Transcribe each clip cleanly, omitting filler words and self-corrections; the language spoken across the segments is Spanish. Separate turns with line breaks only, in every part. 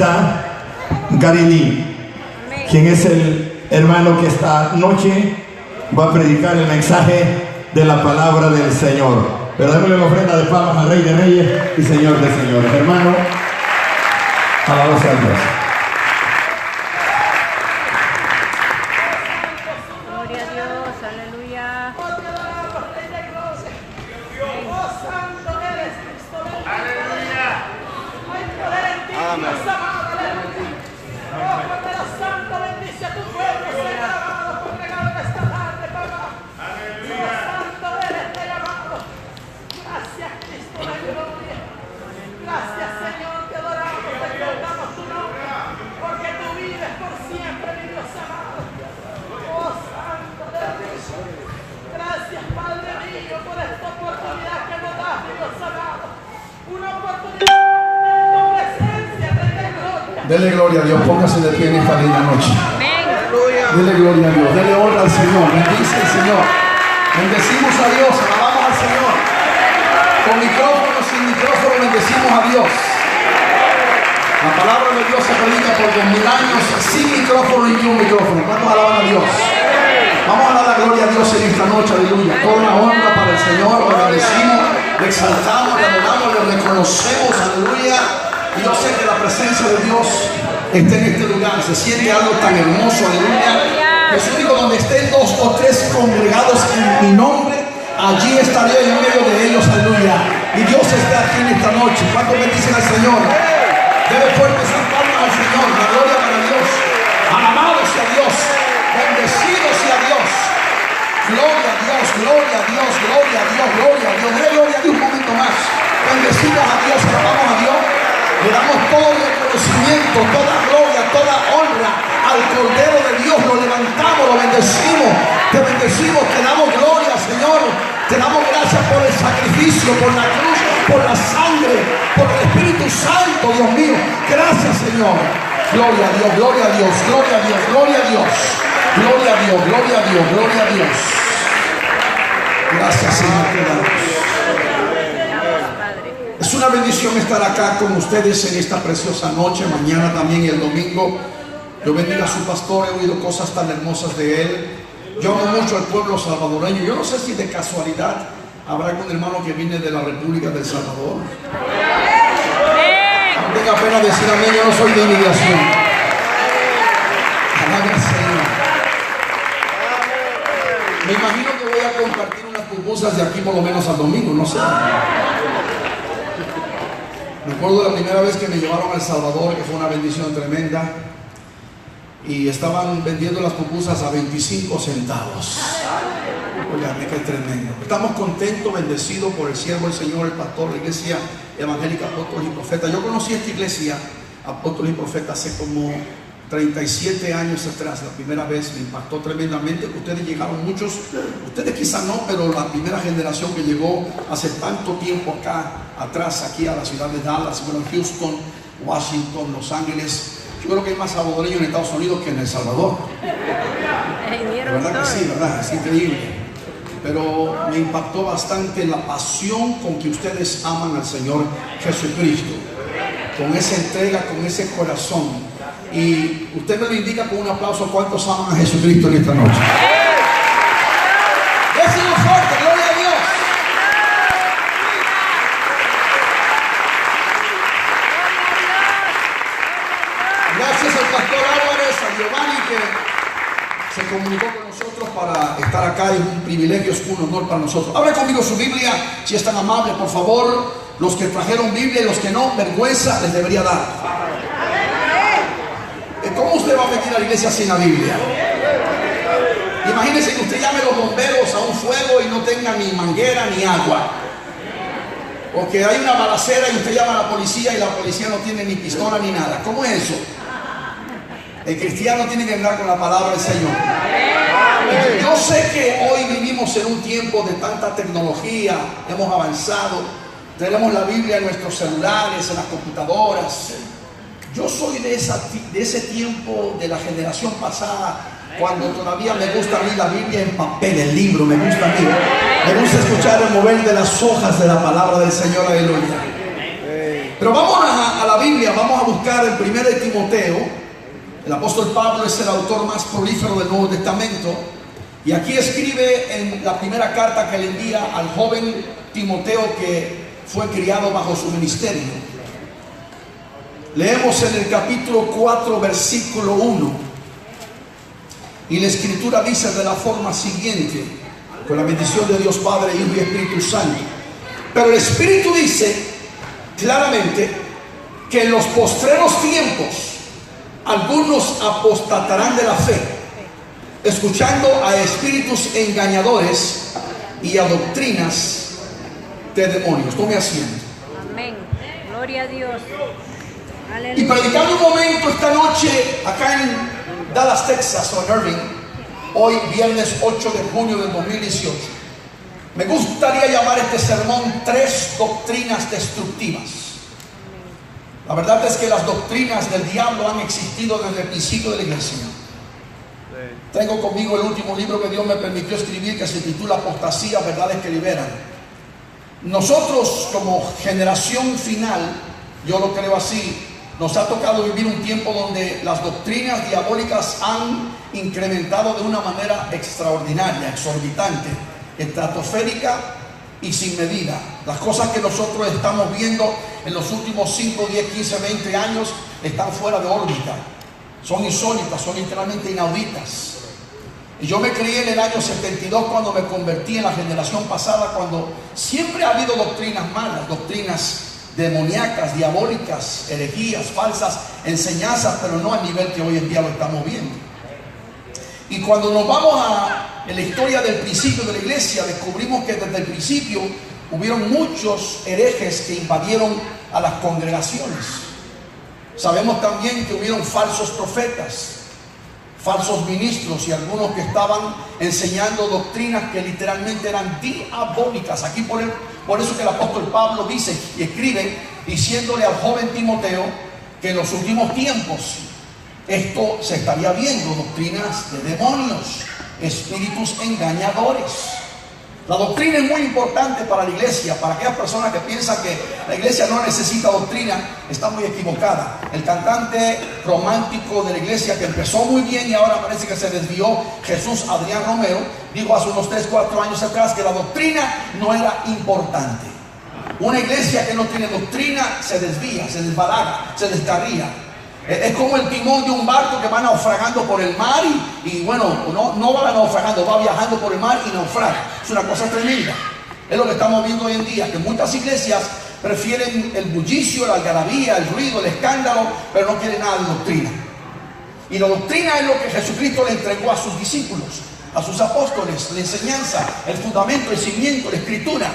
evangelista Gary Lee, quien es el hermano que esta noche va a predicar el mensaje de la palabra del Señor. Pero démosle la ofrenda de palmas al Rey de Reyes y Señor de Señores. Hermano, alabado sea Dios.
Gloria a Dios, aleluya.
Dele gloria a Dios, póngase de pie en esta linda noche. Dele gloria a Dios, dele honra al Señor, bendice al Señor. Bendecimos a Dios, alabamos al Señor. Con micrófono, sin micrófono, bendecimos a Dios. La palabra de Dios se predica por 2000 años sin micrófono y un micrófono. ¿Cuántos alaban a Dios? Vamos a dar la gloria a Dios en esta noche, aleluya. Toda la honra para el Señor, lo bendecimos, le exaltamos, le adoramos, le reconocemos, aleluya. Y yo sé que la presencia de Dios está en este lugar, se siente algo tan hermoso, aleluya. Es único donde estén 2 o 3 congregados en mi nombre, allí estaré en medio de ellos, aleluya. Y Dios está aquí en esta noche. ¿Cuántos bendicen al Señor? Debe fuertes las palmas al Señor, la gloria para Dios. Alabado sea Dios, bendecido sea Dios. Gloria a Dios, gloria a Dios, gloria a Dios, gloria a Dios. Dé gloria a Dios un momento más. Bendecidos a Dios, alabamos a Dios. Le damos todo el conocimiento, toda gloria, toda honra al Cordero de Dios. Lo levantamos, lo bendecimos, te bendecimos, te damos gloria, Señor. Te damos gracias por el sacrificio, por la cruz, por la sangre, por el Espíritu Santo, Dios mío. Gracias, Señor. Gloria a Dios, gloria a Dios, gloria a Dios, gloria a Dios. Gloria a Dios, gloria a Dios, gloria a Dios. Gracias, Señor, te damos. Es una bendición estar acá con ustedes en esta preciosa noche, mañana también y el domingo. Yo bendiga a su pastor, he oído cosas tan hermosas de él. Yo amo mucho al pueblo salvadoreño. Yo no sé si de casualidad habrá algún hermano que viene de la República del Salvador. No tenga pena decir amén, yo no soy de inmigración. Alabe al Señor. Me imagino que voy a compartir unas pupusas de aquí por lo menos al domingo, no sé. Me acuerdo de la primera vez que me llevaron a El Salvador, que fue una bendición tremenda, y estaban vendiendo las pupusas a 25 centavos. Oigan, qué tremendo. Estamos contentos, bendecidos por el siervo del Señor, el pastor, la iglesia evangélica Apóstoles y Profetas. Yo conocí esta iglesia, Apóstoles y Profetas, hace como 37 años atrás. La primera vez me impactó tremendamente. Ustedes llegaron muchos, ustedes quizás no, pero la primera generación que llegó hace tanto tiempo acá atrás, aquí a la ciudad de Dallas, bueno, Houston, Washington, Los Ángeles. Yo creo que hay más salvadoreños en Estados Unidos que en El Salvador. La verdad que sí, ¿verdad? Es increíble. Pero me impactó bastante la pasión con que ustedes aman al Señor Jesucristo. Con esa entrega, con ese corazón. Y usted me lo indica con un aplauso cuántos aman a Jesucristo en esta noche. Déselo fuerte, gloria a Dios. Gracias al pastor Álvarez, a Giovanni, que se comunicó con nosotros para estar acá. Es un privilegio, es un honor para nosotros. Abre conmigo su Biblia, si es tan amable, por favor. Los que trajeron Biblia y los que no, vergüenza les debería dar. ¿Cómo usted va a venir a la iglesia sin la Biblia? Imagínese que usted llame a los bomberos a un fuego y no tenga ni manguera ni agua. O que hay una balacera y usted llama a la policía y la policía no tiene ni pistola ni nada. ¿Cómo es eso? El cristiano tiene que andar con la palabra del Señor. Yo sé que hoy vivimos en un tiempo de tanta tecnología, hemos avanzado, tenemos la Biblia en nuestros celulares, en las computadoras. Yo soy de ese tiempo, de la generación pasada, cuando todavía me gusta a mí la Biblia en papel, el libro, me gusta a mí. Me gusta escuchar el mover de las hojas de la palabra del Señor, aleluya. Pero vamos a la Biblia. Biblia, vamos a buscar en 1 de Timoteo. El apóstol Pablo es el autor más prolífero del Nuevo Testamento. Y aquí escribe en la primera carta que le envía al joven Timoteo, que fue criado bajo su ministerio. Leemos en el capítulo 4, versículo 1. Y la escritura dice de la forma siguiente, con la bendición de Dios Padre, Hijo y Espíritu Santo. Pero el Espíritu dice claramente que en los postreros tiempos algunos apostatarán de la fe, escuchando a espíritus engañadores y a doctrinas de demonios. Tome asiento.
Amén. Gloria a Dios. Aleluya.
Y predicando un momento esta noche acá en Dallas, Texas, o en Irving, hoy viernes 8 de junio del 2018, me gustaría llamar este sermón 3 doctrinas destructivas. La verdad es que las doctrinas del diablo han existido desde el principio de la iglesia. Tengo conmigo el último libro que Dios me permitió escribir, que se titula Apostasía, verdades que liberan. Nosotros como generación final, yo lo creo así, nos ha tocado vivir un tiempo donde las doctrinas diabólicas han incrementado de una manera extraordinaria, exorbitante, estratosférica y sin medida. Las cosas que nosotros estamos viendo en los últimos 5, 10, 15, 20 años están fuera de órbita. Son insólitas, son literalmente inauditas. Y yo me crié en el año 72 cuando me convertí en la generación pasada, cuando siempre ha habido doctrinas malas, doctrinas demoníacas, diabólicas, herejías, falsas enseñanzas, pero no al nivel que hoy en día lo estamos viendo. Y cuando nos vamos a la historia del principio de la iglesia, descubrimos que desde el principio hubieron muchos herejes que invadieron a las congregaciones. Sabemos también que hubieron falsos profetas, falsos ministros y algunos que estaban enseñando doctrinas que literalmente eran diabólicas. Aquí por eso que el apóstol Pablo dice y escribe diciéndole al joven Timoteo que en los últimos tiempos esto se estaría viendo, doctrinas de demonios, espíritus engañadores. La doctrina es muy importante para la iglesia. Para aquellas personas que piensan que la iglesia no necesita doctrina, está muy equivocada. El cantante romántico de la iglesia, que empezó muy bien y ahora parece que se desvió, Jesús Adrián Romero, dijo hace unos 3, 4 años atrás que la doctrina no era importante. Una iglesia que no tiene doctrina se desvía, se desbalaga, se descarría. Es como el timón de un barco que va naufragando por el mar y bueno, no va naufragando, va viajando por el mar y naufraga. Es una cosa tremenda. Es lo que estamos viendo hoy en día, que muchas iglesias prefieren el bullicio, la algarabía, el ruido, el escándalo, pero no quieren nada de doctrina. Y la doctrina es lo que Jesucristo le entregó a sus discípulos, a sus apóstoles, la enseñanza, el fundamento, el cimiento, la escritura.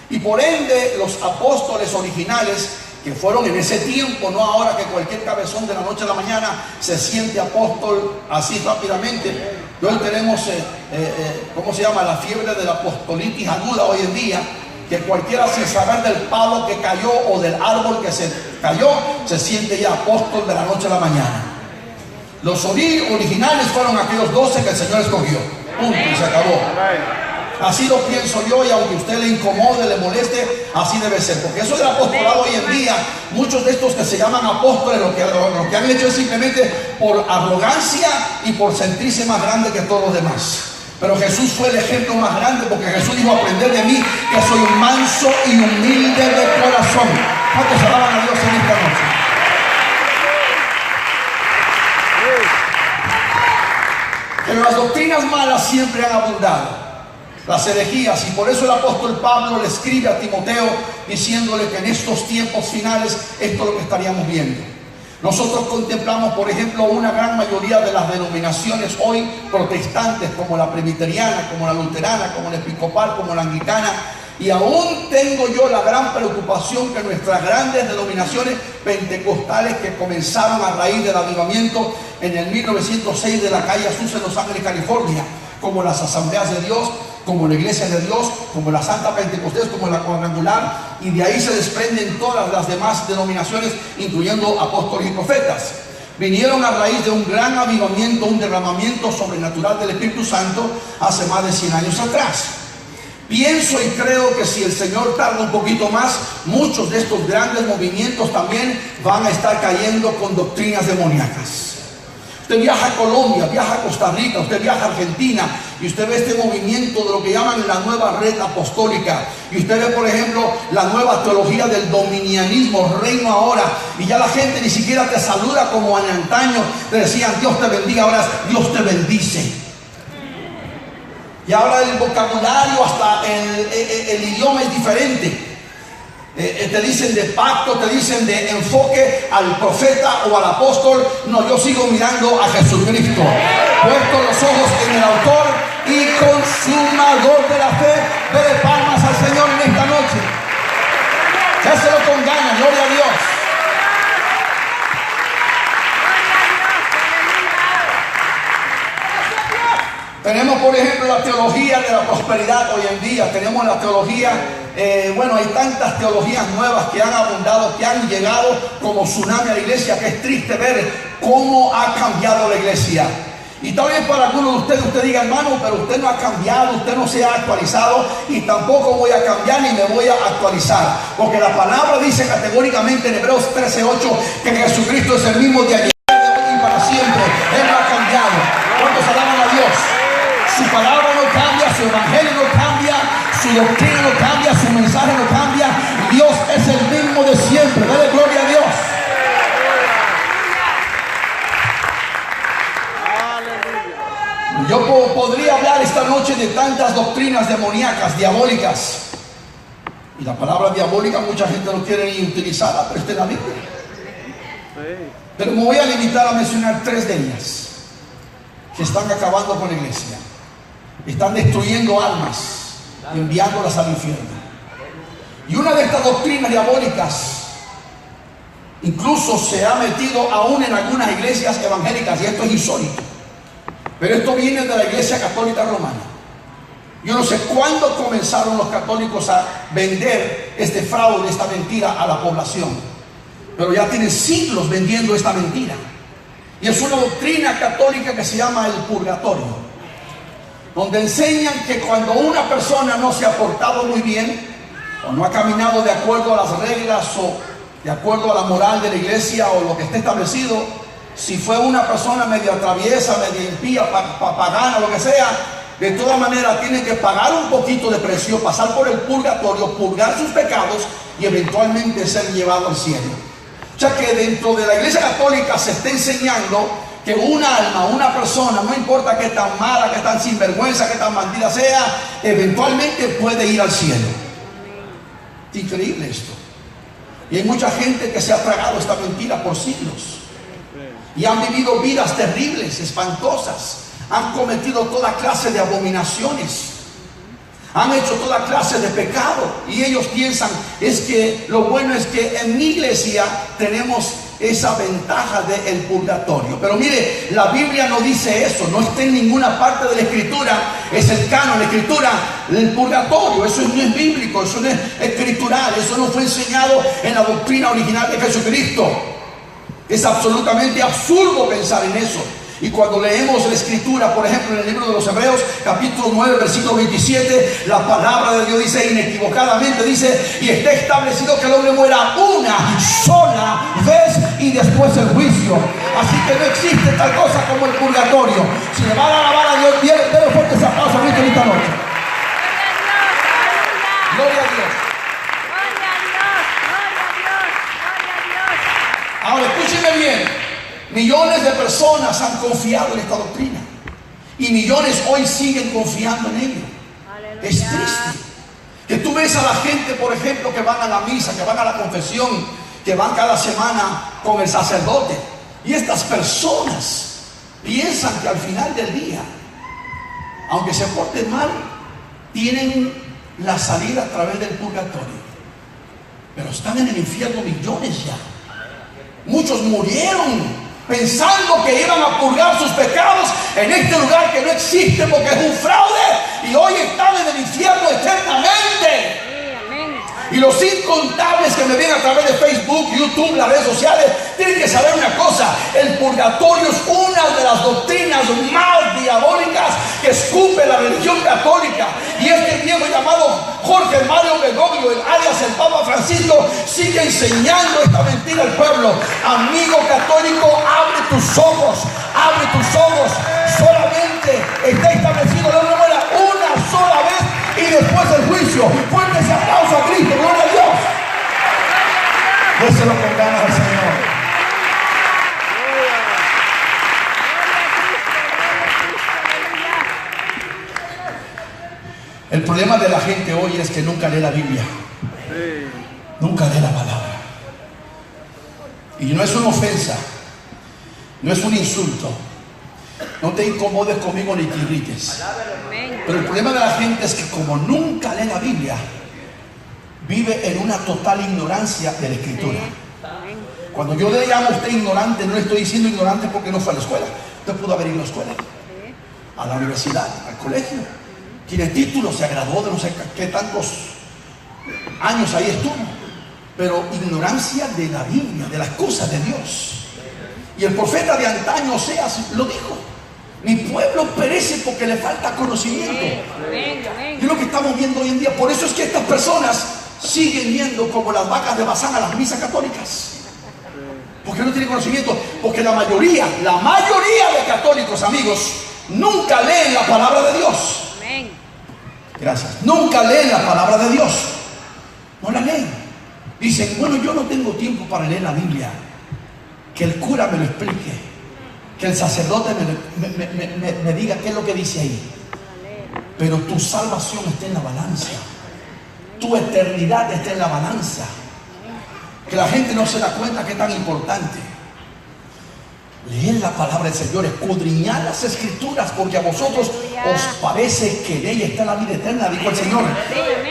Y por ende los apóstoles originales, que fueron en ese tiempo, no ahora que cualquier cabezón de la noche a la mañana se siente apóstol así rápidamente. Hoy tenemos, ¿cómo se llama? La fiebre de la apostolitis aguda hoy en día, que cualquiera sin saber del palo que cayó o del árbol que se cayó, se siente ya apóstol de la noche a la mañana. Los originales fueron aquellos 12 que el Señor escogió. Punto, y se acabó. Así lo pienso yo, y aunque a usted le incomode, le moleste, así debe ser. Porque eso del apostolado hoy en día, muchos de estos que se llaman apóstoles, lo que han hecho es simplemente por arrogancia y por sentirse más grande que todos los demás. Pero Jesús fue el ejemplo más grande, porque Jesús dijo: aprended de mí, que soy manso y humilde de corazón. ¿Cuántos alaban a Dios en esta noche? Pero las doctrinas malas siempre han abundado, las herejías, y por eso el apóstol Pablo le escribe a Timoteo diciéndole que en estos tiempos finales esto es lo que estaríamos viendo. Nosotros contemplamos, por ejemplo, una gran mayoría de las denominaciones hoy protestantes, como la presbiteriana, como la luterana, como la episcopal, como la anglicana, y aún tengo yo la gran preocupación que nuestras grandes denominaciones pentecostales, que comenzaron a raíz del avivamiento en el 1906 de la calle Azusa en Los Ángeles, California, como las Asambleas de Dios, como la Iglesia de Dios, como la Santa Pentecostés, como la Cuadrangular, y de ahí se desprenden todas las demás denominaciones, incluyendo apóstoles y profetas. Vinieron a raíz de un gran avivamiento, un derramamiento sobrenatural del Espíritu Santo hace más de 100 años atrás. Pienso y creo que si el Señor tarda un poquito más, muchos de estos grandes movimientos también van a estar cayendo con doctrinas demoníacas. Usted viaja a Colombia, viaja a Costa Rica, usted viaja a Argentina y usted ve este movimiento de lo que llaman la nueva red apostólica. Y usted ve, por ejemplo, la nueva teología del dominianismo, reino ahora. Y ya la gente ni siquiera te saluda como en antaño. Te decían Dios te bendiga, ahora es Dios te bendice. Y ahora el vocabulario, hasta el idioma es diferente. Te dicen de pacto, te dicen de enfoque al profeta o al apóstol. No, yo sigo mirando a Jesucristo, puesto los ojos en el autor y consumador de la fe. Dele palmas al Señor en esta noche. Déselo con ganas, gloria a Dios. Tenemos, por ejemplo, la teología de la prosperidad hoy en día. Tenemos la teología, hay tantas teologías nuevas que han abundado, que han llegado como tsunami a la iglesia, que es triste ver cómo ha cambiado la iglesia. Y tal vez para algunos de ustedes, usted diga, hermano, pero usted no ha cambiado, usted no se ha actualizado, y tampoco voy a cambiar ni me voy a actualizar. Porque la palabra dice categóricamente en Hebreos 13:8 que Jesucristo es el mismo de ayer, de hoy y para siempre. Él no ha cambiado. ¿Cuántos alaban a Dios? Su palabra no cambia, su evangelio no cambia, su doctrina no cambia, su mensaje no cambia. Dios es el mismo de siempre. Dale gloria a Dios. Yo podría hablar esta noche de tantas doctrinas demoníacas, diabólicas. Y la palabra diabólica mucha gente no quiere ni utilizarla, pero está en la Biblia. Pero me voy a limitar a mencionar 3 de ellas que están acabando con la iglesia. Están destruyendo almas, enviándolas al infierno. Y una de estas doctrinas diabólicas incluso se ha metido aún en algunas iglesias evangélicas, y esto es insólito. Pero esto viene de la Iglesia Católica Romana. Yo no sé cuándo comenzaron los católicos a vender este fraude, esta mentira a la población, pero ya tienen siglos vendiendo esta mentira. Y es una doctrina católica que se llama el purgatorio, donde enseñan que cuando una persona no se ha portado muy bien, o no ha caminado de acuerdo a las reglas o de acuerdo a la moral de la iglesia o lo que esté establecido, si fue una persona medio traviesa, medio impía, pagana, lo que sea, de todas maneras tiene que pagar un poquito de precio, pasar por el purgatorio, purgar sus pecados y eventualmente ser llevado al cielo. O sea que dentro de la iglesia católica se está enseñando que una alma, una persona, no importa qué tan mala, qué tan sinvergüenza, qué tan bandida sea, eventualmente puede ir al cielo. Increíble esto. Y hay mucha gente que se ha tragado esta mentira por siglos y han vivido vidas terribles, espantosas, han cometido toda clase de abominaciones, han hecho toda clase de pecado, y ellos piensan es que lo bueno es que en mi iglesia tenemos esa ventaja del purgatorio. Pero mire, la Biblia no dice eso, no está en ninguna parte de la escritura, es el canon, la escritura, el purgatorio. Eso no es bíblico, eso no es escritural, eso no fue enseñado en la doctrina original de Jesucristo. Es absolutamente absurdo pensar en eso. Y cuando leemos la escritura, por ejemplo, en el libro de los Hebreos, capítulo 9, versículo 27, la palabra de Dios dice inequivocadamente, dice, y está establecido que el hombre muera una sola vez y después el juicio. Así que no existe tal cosa como el purgatorio. Si le van a alabar a Dios, denle fuerte ese aplauso a esta noche. Gloria a Dios. Ahora escúchenme bien. Millones de personas han confiado en esta doctrina y millones hoy siguen confiando en ella. Aleluya. Es triste que tú ves a la gente, por ejemplo, que van a la misa, que van a la confesión, que van cada semana con el sacerdote, y estas personas piensan que al final del día, aunque se porten mal, tienen la salida a través del purgatorio. Pero están en el infierno millones ya. Muchos murieron pensando que iban a purgar sus pecados en este lugar que no existe porque es un fraude, y hoy están en el infierno eternamente. Y los incontables que me ven a través de Facebook, YouTube, las redes sociales, tienen que saber una cosa: el purgatorio es una de las doctrinas más diabólicas que escupe la religión católica. Y este viejo llamado Jorge Mario Bergoglio, alias el Papa Francisco, sigue enseñando esta mentira al pueblo. Amigo católico, abre tus ojos, abre tus ojos. Solamente está establecido la obra buena una sola vez y después el juicio. Fuerte ese aplauso a Cristo, gloria a Dios. Déselo con ganas al Señor. El problema de la gente hoy es que nunca lee la Biblia. Nunca lee la palabra. Y no es una ofensa, no es un insulto. No te incomodes conmigo ni te irrites. Pero el problema de la gente es que como nunca lee la Biblia, vive en una total ignorancia de la Escritura. Cuando yo le llamo a usted ignorante, no le estoy diciendo ignorante porque no fue a la escuela. Usted pudo haber ido a la escuela, a la universidad, al colegio. Tiene título, se graduó de no sé qué tantos años ahí estuvo. Pero ignorancia de la Biblia, de las cosas de Dios. Y el profeta de antaño, Oseas, lo dijo: mi pueblo perece porque le falta conocimiento. Es lo que estamos viendo hoy en día. Por eso es que estas personas siguen yendo como las vacas de Bazán a las misas católicas. Porque no tienen conocimiento. Porque la mayoría de católicos, amigos, nunca leen la palabra de Dios. Gracias. Nunca leen la palabra de Dios. No la leen. Dicen: bueno, yo no tengo tiempo para leer la Biblia. Que el cura me lo explique. Que el sacerdote me diga qué es lo que dice ahí. Pero tu salvación está en la balanza. Tu eternidad está en la balanza. Que la gente no se da cuenta que es tan importante. Leer la palabra del Señor, escudriñar las Escrituras, porque a vosotros os parece que en ella está la vida eterna, dijo el Señor,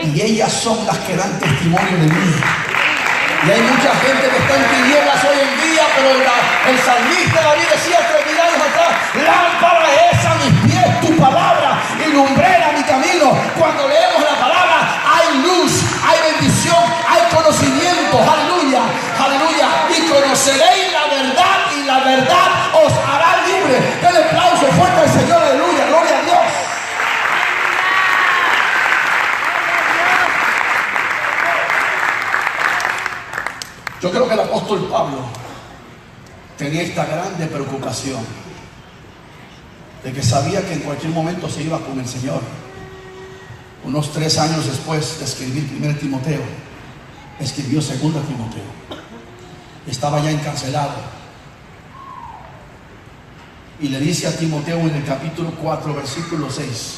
y ellas son las que dan testimonio de mí. Y hay mucha gente que está en tinieblas hoy en día, pero el salmista David decía 3000 años atrás: lámpara es a mis pies tu palabra y lumbrera mi camino. Cuando leemos la palabra hay luz, hay bendición, hay conocimiento. Aleluya, aleluya. Y conoceréis la verdad y la verdad os hará libre. Denle aplauso fuerte al Señor, aleluya, gloria a Dios. Yo creo que el apóstol Pablo tenía esta grande preocupación de que sabía que en cualquier momento se iba con el Señor. Unos 3 años después de escribir 1 Timoteo, escribió 2 Timoteo. Estaba ya encarcelado. Y le dice a Timoteo en el capítulo 4, versículo 6: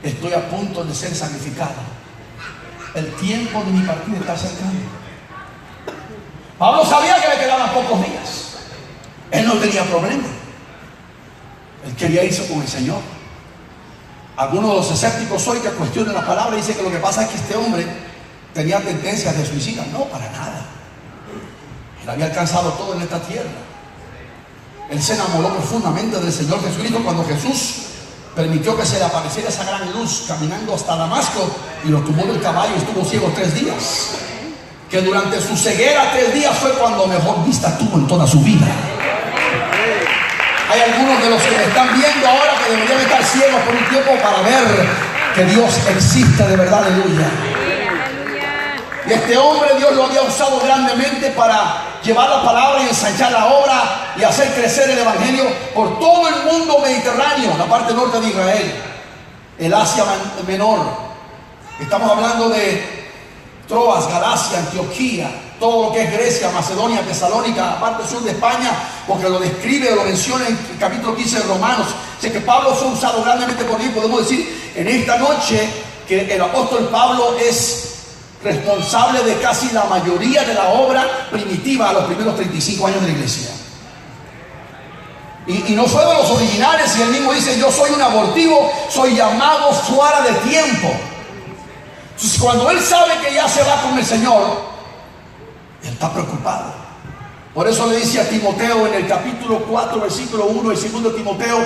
estoy a punto de ser sacrificado. El tiempo de mi partida está cercano. Pablo sabía que le quedaban pocos días. Él no tenía problema. Él quería irse con el Señor. Algunos de los escépticos hoy que cuestionan la palabra dicen que lo que pasa es que este hombre tenía tendencias de suicida. No, para nada. Él había alcanzado todo en esta tierra. Él se enamoró profundamente del Señor Jesucristo cuando Jesús permitió que se le apareciera esa gran luz caminando hasta Damasco y lo tumbó del caballo y estuvo ciego 3 días. Que durante su ceguera 3 días fue cuando mejor vista tuvo en toda su vida. Hay algunos de los que me están viendo ahora que deberían estar ciegos por un tiempo para ver que Dios existe de verdad, aleluya. Y este hombre Dios lo había usado grandemente para llevar la palabra y ensanchar la obra y hacer crecer el evangelio por todo el mundo mediterráneo, la parte norte de Israel, el Asia Menor. Estamos hablando de Troas, Galacia, Antioquía, todo lo que es Grecia, Macedonia, Tesalónica, la parte sur de España, porque lo describe, lo menciona en el capítulo 15 de Romanos. Así que Pablo fue usado grandemente por Dios. Podemos decir en esta noche que el apóstol Pablo es responsable de casi la mayoría de la obra primitiva a los primeros 35 años de la iglesia. Y no fue de los originales, y él mismo dice: yo soy un abortivo, soy llamado fuera de tiempo. Entonces, cuando él sabe que ya se va con el Señor, él está preocupado. Por eso le dice a Timoteo en el capítulo 4, versículo 1 y 2 Timoteo: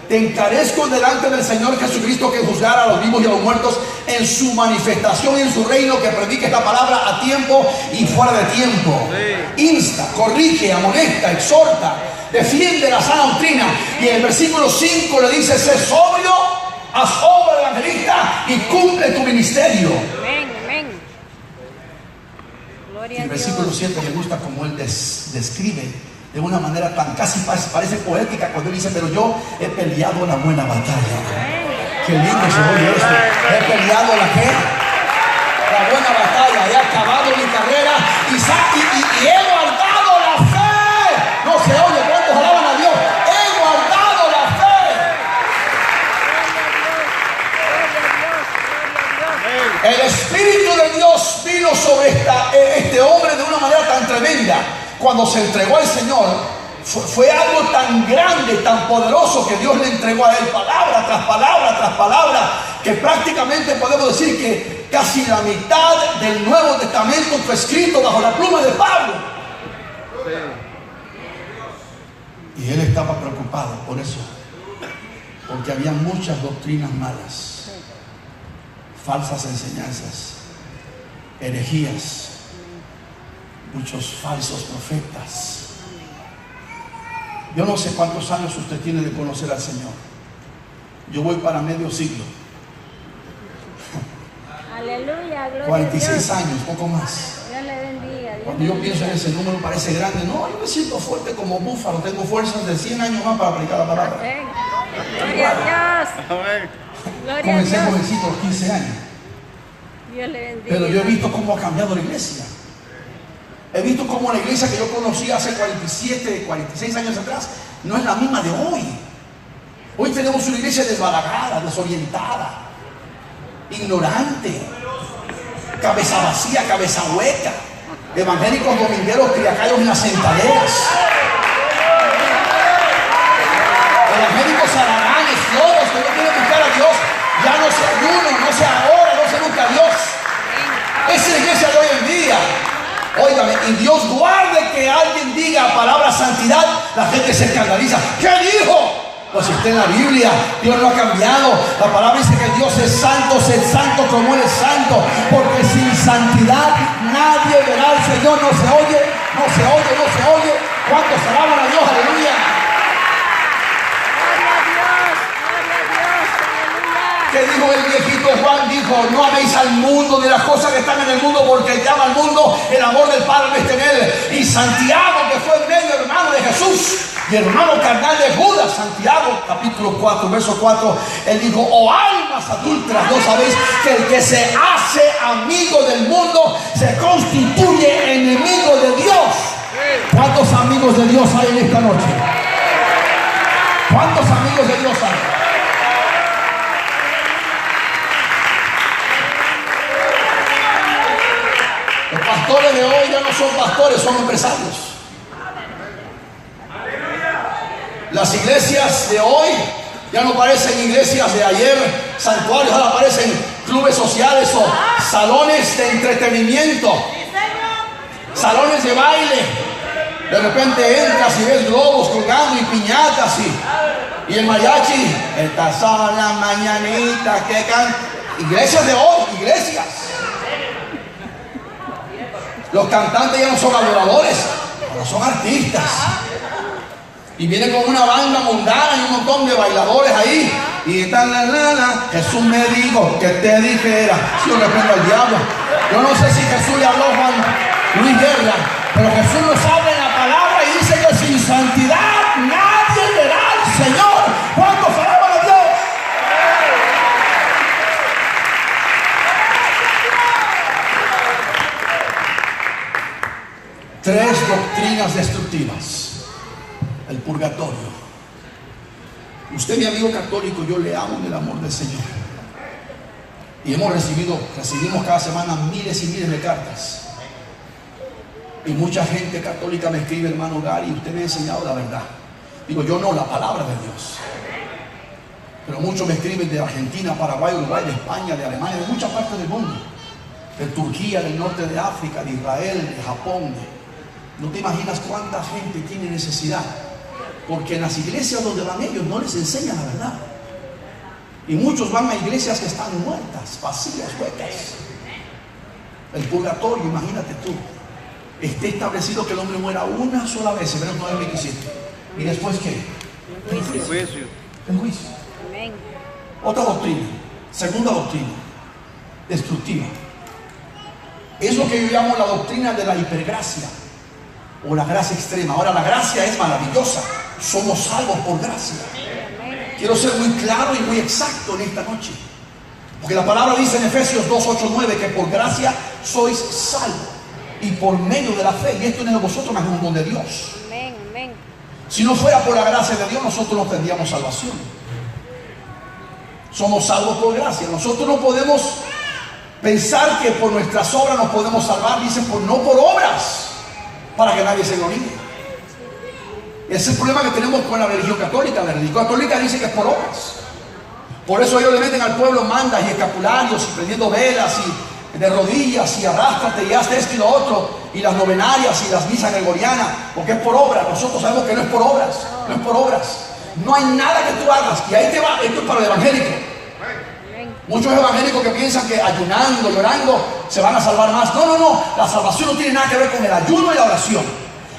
te encarezco delante del Señor Jesucristo, que juzgará a los vivos y a los muertos en su manifestación y en su reino, que predique esta palabra a tiempo y fuera de tiempo. Insta, corrige, amonesta, exhorta, defiende la sana doctrina. Y en el versículo 5 le dice: sé sobrio haz obra de evangelista y cumple tu ministerio.
Amén, amén. Gloria a
El
Dios.
versículo 7 me gusta como él describe de una manera tan casi parece poética cuando él dice, pero yo he peleado la buena batalla. Qué lindo se oye esto. He peleado la buena batalla, he acabado mi carrera y he guardado la fe. No se oye, ¿cuántos alaban a Dios? He guardado la fe. El Espíritu de Dios vino sobre este hombre de una manera tan tremenda. Cuando se entregó al Señor, fue algo tan grande, tan poderoso, que Dios le entregó a él palabra tras palabra tras palabra, que prácticamente podemos decir que casi la mitad del Nuevo Testamento fue escrito bajo la pluma de Pablo. Y él estaba preocupado por eso, porque había muchas doctrinas malas, falsas enseñanzas, herejías, muchos falsos profetas. Yo no sé cuántos años usted tiene de conocer al Señor. Yo voy para medio siglo.
Aleluya, gloria
46
a Dios.
años, poco más.
Dios le bendiga. Dios
Cuando
le
yo
bendiga.
pienso en ese número parece grande. No, yo me siento fuerte como búfalo. Tengo fuerzas de 100 años más para aplicar la palabra.
Amén. Gloria a Dios. Gloria a
Comencé
Dios.
jovencito, a los 15 años.
Dios le bendiga.
Pero yo he visto cómo ha cambiado la iglesia. He visto cómo la iglesia que yo conocí hace 47, 46 años atrás no es la misma de hoy. Hoy tenemos una iglesia desbalagada, desorientada, ignorante, cabeza vacía, cabeza hueca, evangélicos domingueros criacayos en las sentaderas, evangélicos haraganes, lobos que no quieren buscar a Dios, ya no se ayunan, no se ahora, no se busca a Dios. Esa es la iglesia de hoy en día. Óigame, y Dios guarde que alguien diga palabra santidad, la gente se escandaliza. ¿Qué dijo? Pues está en la Biblia, Dios no ha cambiado. La palabra dice que Dios es santo, sed santo como Él es santo, porque sin santidad nadie verá al Señor. No se oye, no se oye, no se oye. ¿Cuántos alaban a Dios? Aleluya. ¿Qué dijo el viejito Juan? Dijo, no améis al mundo de las cosas que están en el mundo, porque el que ama al mundo, el amor del Padre no está en él. Y Santiago, que fue el medio hermano de Jesús y hermano carnal de Judas, Santiago capítulo 4, verso 4, él dijo, oh almas adúlteras, ¿no sabéis que el que se hace amigo del mundo se constituye enemigo de Dios? ¿Cuántos amigos de Dios hay en esta noche? ¿Cuántos amigos de Dios hay? Los pastores de hoy ya no son pastores, son empresarios. Las iglesias de hoy ya no parecen iglesias de ayer, santuarios, ahora parecen clubes sociales o salones de entretenimiento, salones de baile. De repente entras y ves globos colgando y piñatas y el mariachi. Estas son las mañanitas que cantan. Iglesias de hoy, iglesias. Los cantantes ya no son adoradores, ahora son artistas. Y vienen con una banda mundana y un montón de bailadores ahí. Y están Jesús me dijo que te dijera. Si yo reprendo al diablo. Yo no sé si Jesús le habló a Juan Luis Guerra, pero Jesús nos habla en la palabra y dice que sin santidad nadie verá al Señor. ¿Cuántos alaban a Dios? Tres doctrinas destructivas. El purgatorio. Usted, mi amigo católico, yo le amo en el amor del Señor. Y recibimos cada semana miles y miles de cartas. Y mucha gente católica me escribe, hermano Gary, usted me ha enseñado la verdad. Digo, yo no, la palabra de Dios. Pero muchos me escriben de Argentina, Paraguay, Uruguay, de España, de Alemania, de muchas partes del mundo. De Turquía, del norte de África, de Israel, de Japón. No te imaginas cuánta gente tiene necesidad. Porque en las iglesias donde van ellos no les enseñan la verdad. Y muchos van a iglesias que están muertas, vacías, huecas. El purgatorio, imagínate tú. Está establecido que el hombre muera una sola vez, Hebreos 9:27. ¿Y después qué? El juicio. El juicio.
Amén.
Otra doctrina, segunda doctrina, destructiva. Es lo que yo llamo la doctrina de la hipergracia o la gracia extrema. Ahora, la gracia es maravillosa. Somos salvos por gracia. Quiero ser muy claro y muy exacto en esta noche. Porque la palabra dice en Efesios 2, 8, 9 que por gracia sois salvos. Y por medio de la fe. Y esto no es de vosotros, más es un don de Dios.
Amén, amén.
Si no fuera por la gracia de Dios, nosotros no tendríamos salvación. Somos salvos por gracia. Nosotros no podemos pensar que por nuestras obras nos podemos salvar. Dice, no por obras, para que nadie se gloríe. Ese es el problema que tenemos con la religión católica. La religión católica dice que es por obras. Por eso ellos le meten al pueblo mandas y escapularios y prendiendo velas y de rodillas y arrástrate y haz esto y lo otro, y las novenarias y las misas gregorianas, porque es por obras. Nosotros sabemos que no es por obras, no es por obras. No hay nada que tú hagas. Y ahí te va, esto es para el evangélico. Muchos evangélicos que piensan que ayunando, llorando, se van a salvar más. No, no, no. La salvación no tiene nada que ver con el ayuno y la oración.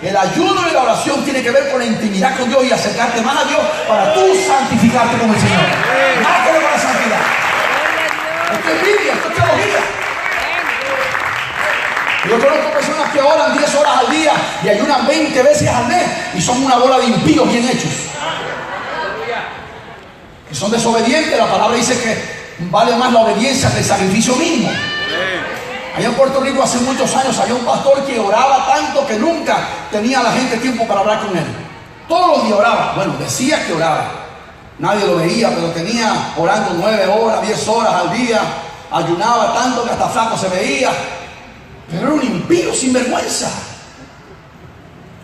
El ayuno y la oración tiene que ver con la intimidad con Dios y acercarte más a Dios para tú santificarte con el Señor. Nada que ver con la santidad. Esto es Biblia, esto es teología. Yo conozco personas que oran 10 horas al día y ayunan 20 veces al mes y son una bola de impíos bien hechos. Que son desobedientes. La palabra dice que vale más la obediencia que el sacrificio mismo. Allá en Puerto Rico hace muchos años había un pastor que oraba tanto que nunca tenía la gente tiempo para hablar con él. Todos los días oraba. Bueno, decía que oraba. Nadie lo veía, pero tenía orando 9 horas, 10 horas al día. Ayunaba tanto que hasta flaco se veía. Pero era un impío sin vergüenza.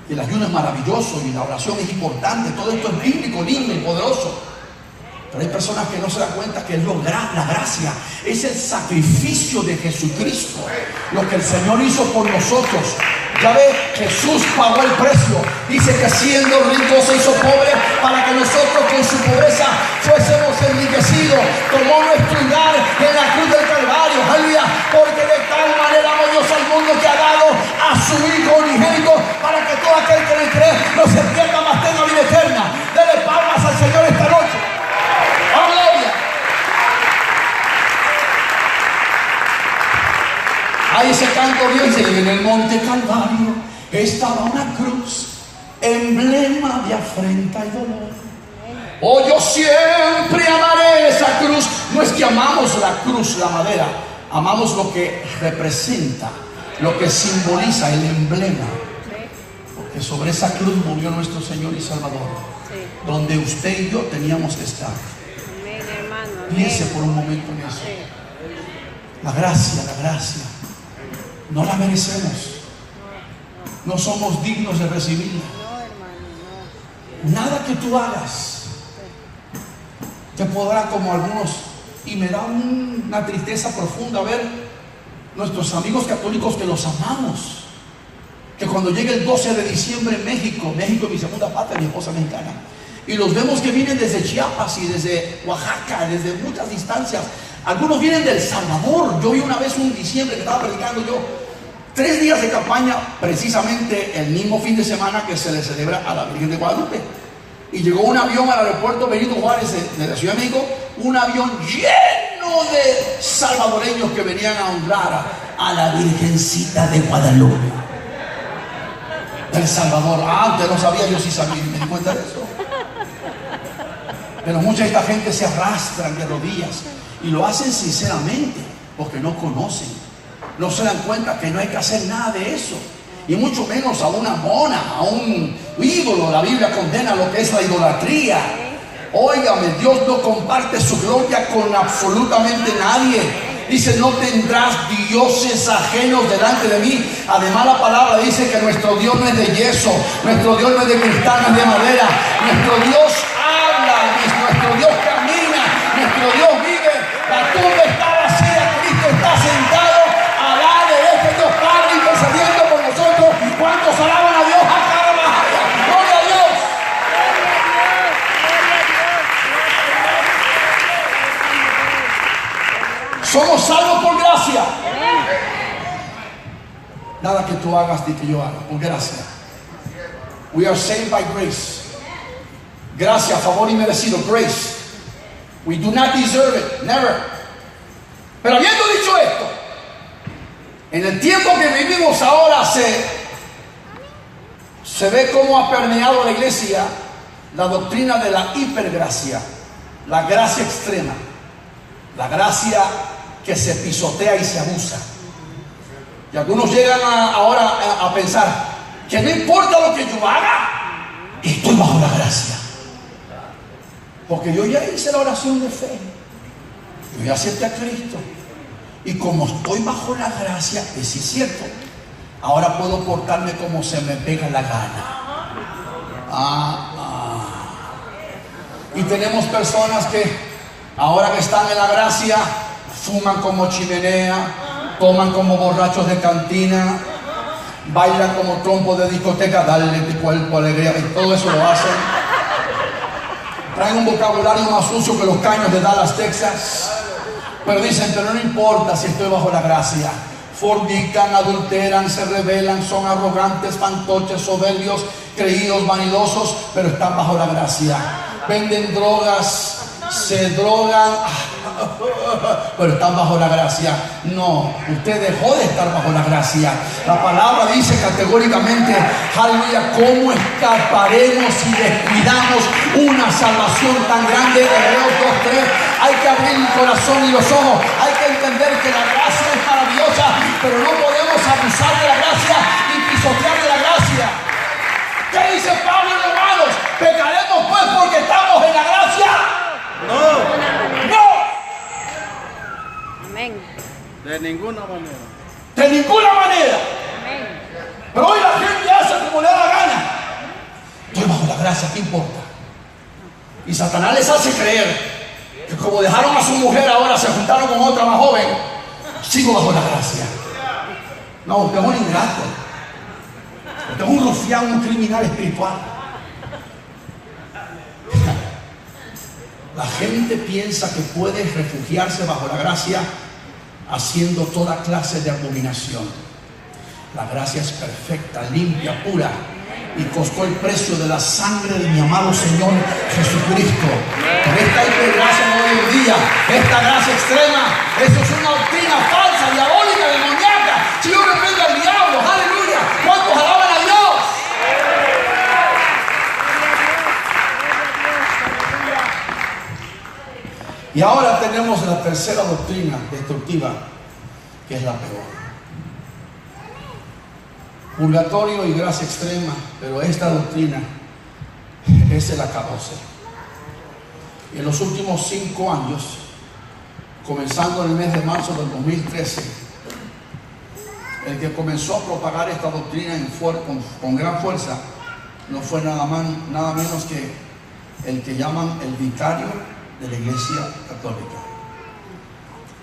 El ayuno es maravilloso y la oración es importante. Todo esto es bíblico, lindo y poderoso. Pero hay personas que no se dan cuenta que la gracia es el sacrificio de Jesucristo, lo que el Señor hizo por nosotros. Ya ve, Jesús pagó el precio. Dice que siendo rico se hizo pobre para que nosotros con su pobreza fuésemos enriquecidos. Tomó nuestro lugar en la cruz del Calvario. Aleluya. Porque de tal manera amó Dios al mundo que ha dado a su Hijo unigénito para que todo aquel que le cree no se pierda, mas tenga vida eterna. Dele palmas al Señor esta noche. Ahí ese canto dice: en el monte Calvario estaba una cruz, emblema de afrenta y dolor. Oh, yo siempre amaré esa cruz. No es que amamos la cruz, la madera, amamos lo que representa, lo que simboliza, el emblema. Porque sobre esa cruz murió nuestro Señor y Salvador, donde usted y yo teníamos que estar. Piense por un momento en eso. La gracia, no la merecemos. No somos dignos de recibirla. Nada que tú hagas te podrá, como algunos, y me da una tristeza profunda ver nuestros amigos católicos que los amamos, que cuando llegue el 12 de diciembre en México es mi segunda patria, mi esposa mexicana, y los vemos que vienen desde Chiapas y desde Oaxaca, desde muchas distancias. Algunos vienen del Salvador. Yo vi una vez un diciembre que estaba predicando yo 3 días de campaña, precisamente el mismo fin de semana que se le celebra a la Virgen de Guadalupe. Y llegó un avión al aeropuerto Benito Juárez de la Ciudad de México, un avión lleno de salvadoreños que venían a honrar a la Virgencita de Guadalupe. El Salvador. Usted no sabía, yo sí sabía, me di cuenta de eso. Pero mucha de esta gente se arrastran de rodillas y lo hacen sinceramente porque no conocen, no se dan cuenta que no hay que hacer nada de eso, y mucho menos a una mona, a un ídolo. La Biblia condena lo que es la idolatría. Óigame, Dios no comparte su gloria con absolutamente nadie. Dice: no tendrás dioses ajenos delante de mí. Además, la palabra dice que nuestro Dios no es de yeso, nuestro Dios no es de cristal, no es de madera. Nuestro Dios habla, nuestro Dios camina, nuestro Dios vive. La tumba está vacía, Cristo está sentado a la derecha de Dios Padre intercediendo por nosotros. ¿Cuántos alaban a Dios? ¡Gloria a Dios! Somos salvos por gracia. Nada que tú hagas ni que yo haga, por gracia. We are saved by grace. Gracia, favor inmerecido, grace. We do not deserve it, never. Pero habiendo dicho esto, en el tiempo que vivimos ahora se ve cómo ha permeado la iglesia la doctrina de la hipergracia, la gracia extrema, la gracia que se pisotea y se abusa. Y algunos llegan ahora a pensar que no importa lo que yo haga, estoy bajo la gracia. Porque yo ya hice la oración de fe, yo ya acepté a Cristo, y como estoy bajo la gracia, es cierto, ahora puedo portarme como se me pega la gana. Y tenemos personas que ahora que están en la gracia fuman como chimenea, toman como borrachos de cantina, bailan como trompo de discoteca, dale tu cuerpo alegría, y todo eso lo hacen. Traen un vocabulario más sucio que los caños de Dallas, Texas. Pero dicen, pero no importa si estoy bajo la gracia. Fornican, adulteran, se rebelan, son arrogantes, fantoches, soberbios, creídos, vanidosos, pero están bajo la gracia. Venden drogas, se drogan, pero están bajo la gracia. No, usted dejó de estar bajo la gracia. La palabra dice categóricamente, aleluya, ¿cómo escaparemos si descuidamos una salvación tan grande? Hebreos 2:3. Hay que abrir el corazón y los ojos. Hay que entender que la gracia es maravillosa, pero no podemos abusar de la gracia y pisotear de la gracia. ¿Qué dice Pablo en Romanos? ¿Pecaremos pues porque estamos en la gracia? No.
Amén.
De ninguna manera.
De ninguna manera.
Amén.
Pero hoy la gente hace como le da la gana. Estoy bajo la gracia, ¿qué importa? Y Satanás les hace creer que como dejaron a su mujer, ahora se juntaron con otra más joven. Sigo bajo la gracia. No, usted es un ingrato. Usted es un rufián, un criminal espiritual. La gente piensa que puede refugiarse bajo la gracia haciendo toda clase de abominación. La gracia es perfecta, limpia, pura, y costó el precio de la sangre de mi amado Señor Jesucristo. Pero esta hipergracia no hoy en día, esta gracia extrema, eso es una doctrina falsa, diabólica, demoníaca. Si yo reprendo al diablo, aleluya, ¿cuántos alaban a Dios? Y ahora tenemos la tercera doctrina destructiva, que es la peor. Purgatorio y gracia extrema, pero esta doctrina es el acabose. En los últimos 5 años, comenzando en el mes de marzo del 2013, el que comenzó a propagar esta doctrina con gran fuerza no fue nada menos que el que llaman el vicario de la Iglesia Católica,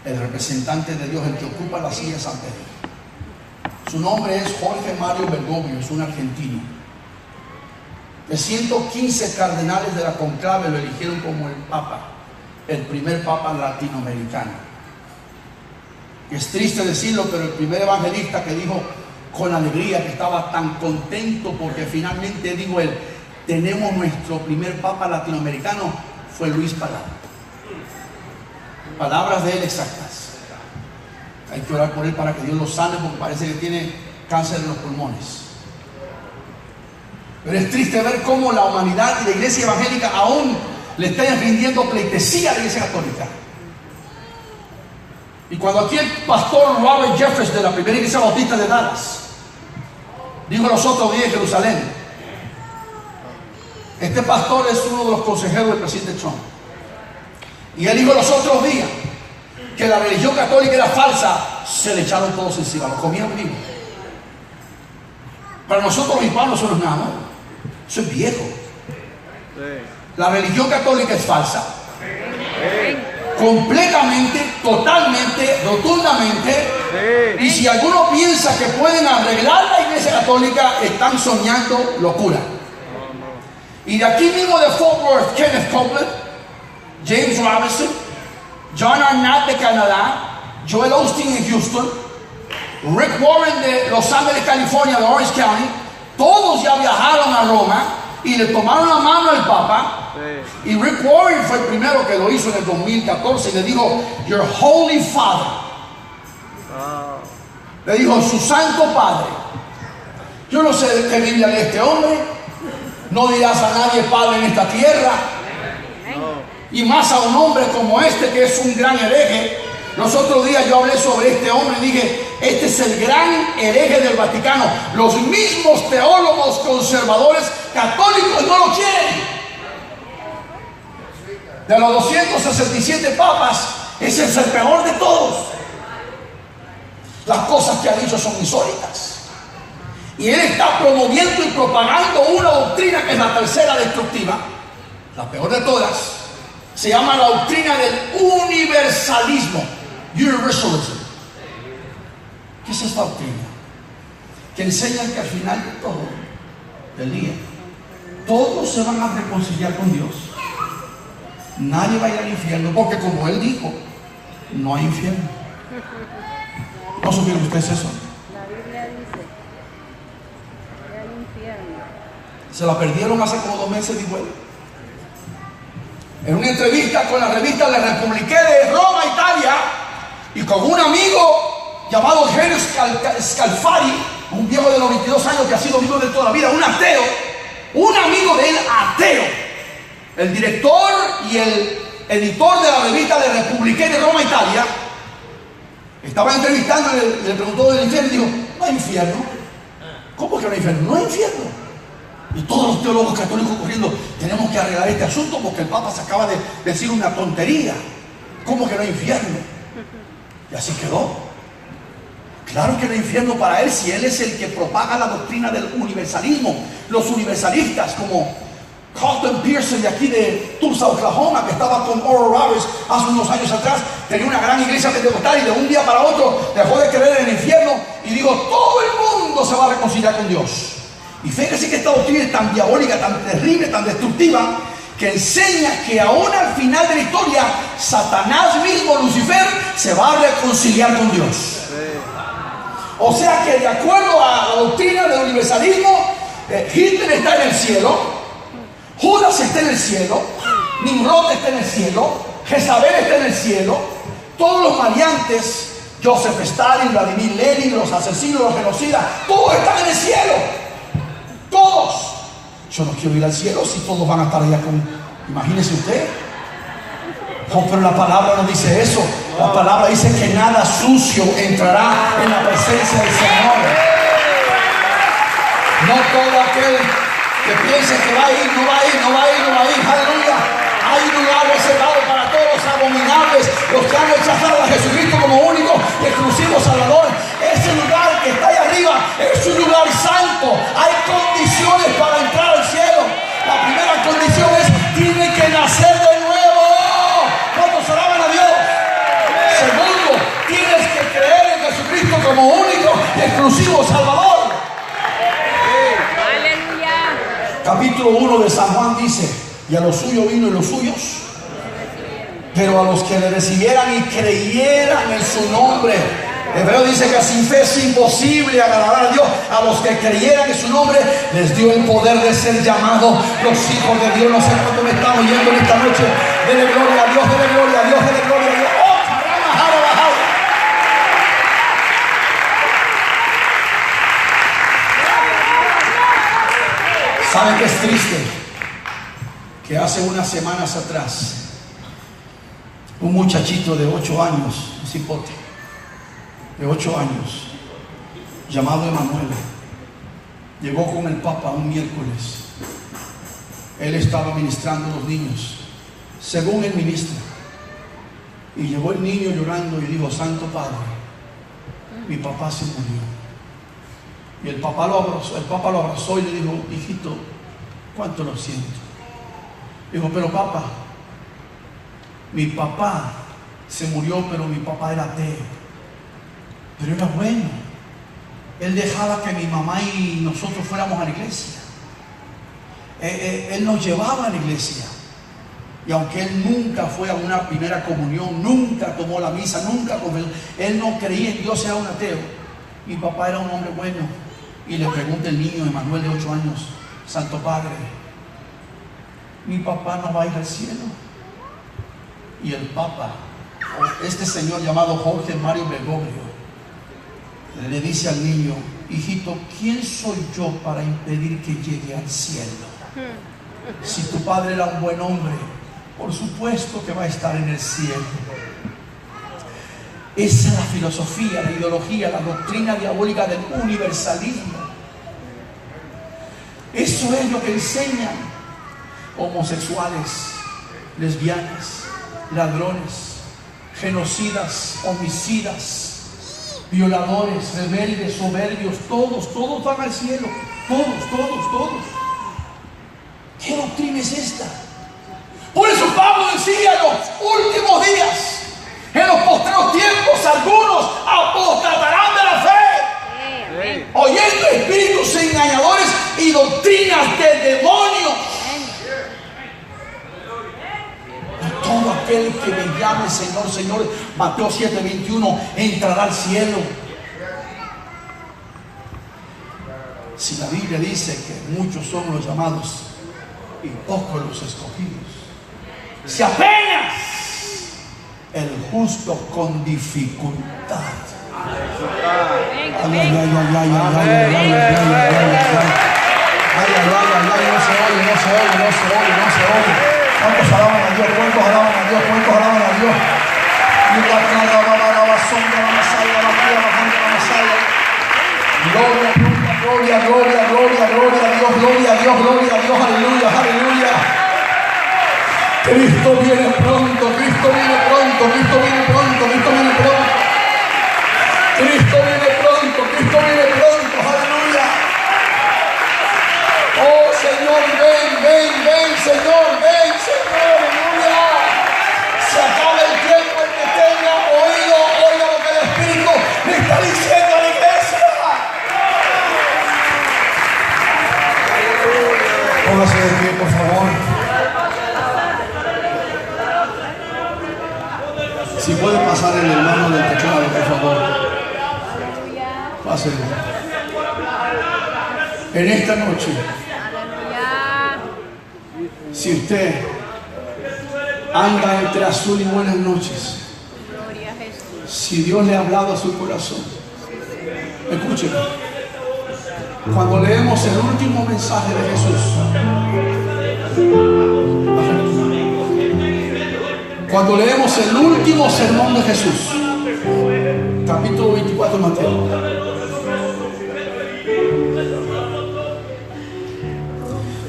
el representante de Dios, el que ocupa la silla de San Pedro. Su nombre es Jorge Mario Bergoglio, es un argentino. De 115 cardenales de la conclave lo eligieron como el Papa, el primer Papa latinoamericano. Es triste decirlo, pero el primer evangelista que dijo con alegría que estaba tan contento porque finalmente, dijo él, tenemos nuestro primer Papa latinoamericano, fue Luis Palabra. Palabras de él exactas. Hay que orar por él para que Dios lo sane, porque parece que tiene cáncer en los pulmones. Pero es triste ver cómo la humanidad y la iglesia evangélica aún le están rindiendo pleitesía a la iglesia católica. Y cuando aquí el pastor Robert Jeffress de la primera iglesia bautista de Dallas dijo los otros días en Jerusalén, este pastor es uno de los consejeros del presidente Trump, y él dijo los otros días que la religión católica era falsa, se le echaron todos encima, lo comían vivo. Para nosotros los hispanos eso no es nada, ¿no? Eso es viejo. La religión católica es falsa. Completamente, totalmente, rotundamente. Y si alguno piensa que pueden arreglar la iglesia católica, están soñando locura. Y de aquí mismo de Fort Worth, Kenneth Copeland, James Robinson, John Arnott de Canadá, Joel Osteen en Houston, Rick Warren de Los Ángeles, California, de Orange County, todos ya viajaron a Roma y le tomaron la mano al Papa. Sí. Y Rick Warren fue el primero que lo hizo en el 2014 y le dijo, Your Holy Father. Le dijo, su Santo Padre. Yo no sé de qué Biblia lee este hombre. No dirás a nadie Padre en esta tierra. Y más a un hombre como este que es un gran hereje. Los otros días yo hablé sobre este hombre y dije, este es el gran hereje del Vaticano. Los mismos teólogos conservadores católicos no lo quieren. De los 267 papas, ese es el peor de todos. Las cosas que ha dicho son insólitas. Y él está promoviendo y propagando una doctrina que es la tercera destructiva, la peor de todas. Se llama la doctrina del universalismo. Universalism. ¿Qué es esta doctrina? Que enseña que al final de todo el día todos se van a reconciliar con Dios. Nadie va a ir al infierno, porque como él dijo, no hay infierno. ¿No supieron ustedes eso?
La Biblia dice que hay infierno.
Se la perdieron hace como 2 meses, dijo él. En una entrevista con la revista Le Republique de Roma, Italia, y con un amigo llamado Eugenio Scalfari, un viejo de 92 años que ha sido amigo de toda la vida, un ateo, un amigo de él ateo, el director y el editor de la revista Le Republique de Roma, Italia, estaba entrevistando y le preguntó del infierno y dijo, no hay infierno. ¿Cómo que no hay infierno? No hay infierno. Y todos los teólogos católicos corriendo, tenemos que arreglar este asunto porque el Papa se acaba de decir una tontería. ¿Cómo que no hay infierno? Y así quedó. Claro que no hay infierno para él si él es el que propaga la doctrina del universalismo. Los universalistas como Carlton Pearson de aquí de Tulsa, Oklahoma, que estaba con Oral Roberts hace unos años atrás, tenía una gran iglesia pentecostal y de un día para otro dejó de creer en el infierno y dijo, todo el mundo se va a reconciliar con Dios. Y fíjense que esta doctrina es tan diabólica, tan terrible, tan destructiva, que enseña que aún al final de la historia, Satanás mismo, Lucifer, se va a reconciliar con Dios. O sea que de acuerdo a la doctrina del universalismo, Hitler está en el cielo, Judas está en el cielo, Nimrod está en el cielo, Jezabel está en el cielo, todos los maleantes, Joseph Stalin, Vladimir Lenin, los asesinos, los genocidas, todos están en el cielo. Todos. Yo no quiero ir al cielo si todos van a estar allá con... Imagínese usted. Oh, pero la palabra no dice eso. La palabra dice que nada sucio entrará en la presencia del Señor. No todo aquel que piense que va a ir, no va a ir, no va a ir, no va a ir. Aleluya. Hay un lugar reservado para todos los abominables, los que han rechazado a Jesucristo como único y exclusivo Salvador. Ese lugar que está ahí arriba es un lugar santo. Hay condiciones para entrar al cielo. La primera condición es, tiene que nacer de nuevo. ¿Cuántos alaban a Dios? Segundo, tienes que creer en Jesucristo como único y exclusivo Salvador.
Aleluya.
Capítulo 1 de San Juan dice, y a los suyos vino y los suyos, pero a los que le recibieran y creyeran en su nombre. Hebreo dice que sin fe es imposible agradar a Dios. A los que creyeran en su nombre les dio el poder de ser llamados los hijos de Dios. No sé cuánto me están oyendo en esta noche. Dele gloria a Dios, dele gloria a Dios, dele gloria a Dios. ¡Oh, caramba, bajado! ¿Saben qué es triste? Que hace unas semanas atrás un muchachito de 8 años, un cipote de 8 años, llamado Emanuel, llegó con el Papa un miércoles. Él estaba ministrando a los niños, según el ministro, y llegó el niño llorando y dijo, Santo Padre, mi papá se murió. Y el Papa lo abrazó y le dijo, hijito, cuánto lo siento. Dijo, pero papá, mi papá se murió, pero mi papá era ateo. Pero era bueno. Él dejaba que mi mamá y nosotros fuéramos a la iglesia. Él nos llevaba a la iglesia. Y aunque él nunca fue a una primera comunión, nunca tomó la misa, nunca confesó, él no creía en Dios, era un ateo. Mi papá era un hombre bueno. Y le pregunta el niño, Emanuel de 8 años, Santo Padre, mi papá no va a ir al cielo. Y el Papa, este señor llamado Jorge Mario Bergoglio, le dice al niño: hijito, ¿quién soy yo para impedir que llegue al cielo? Si tu padre era un buen hombre, por supuesto que va a estar en el cielo. Esa es la filosofía, la ideología, la doctrina diabólica del universalismo. Eso es lo que enseñan homosexuales, lesbianas, ladrones, genocidas, homicidas, violadores, rebeldes, soberbios, todos van al cielo. Todos. ¿Qué doctrina es esta? Por eso Pablo decía: en los últimos días, en los postreros tiempos, algunos apostatarán de la fe, oyendo espíritus engañadores y doctrinas de demonios. Y todo aquel que me llame Señor, Señor, Mateo 7:21, entrará al cielo. Si la Biblia dice que muchos son los llamados y pocos los escogidos, si apenas el justo con dificultad. No se oye. ¿Cuántos alaban a Dios? ¿Cuántos alaban a Dios? Gloria a Dios, aleluya. Cristo viene pronto. Aleluya. Oh Señor, ven, Señor, aleluya. Se acaba el tiempo. El que tenga oído, oiga lo que el Espíritu le está diciendo a la iglesia. Póngase de pie, por favor. Si puede pasar el hermano del teclado, por favor. Pásenlo. En esta noche, si usted anda entre azul y buenas noches, si Dios le ha hablado a su corazón, escúcheme. Cuando leemos el último mensaje de Jesús, cuando leemos el último sermón de Jesús, capítulo 24 de Mateo,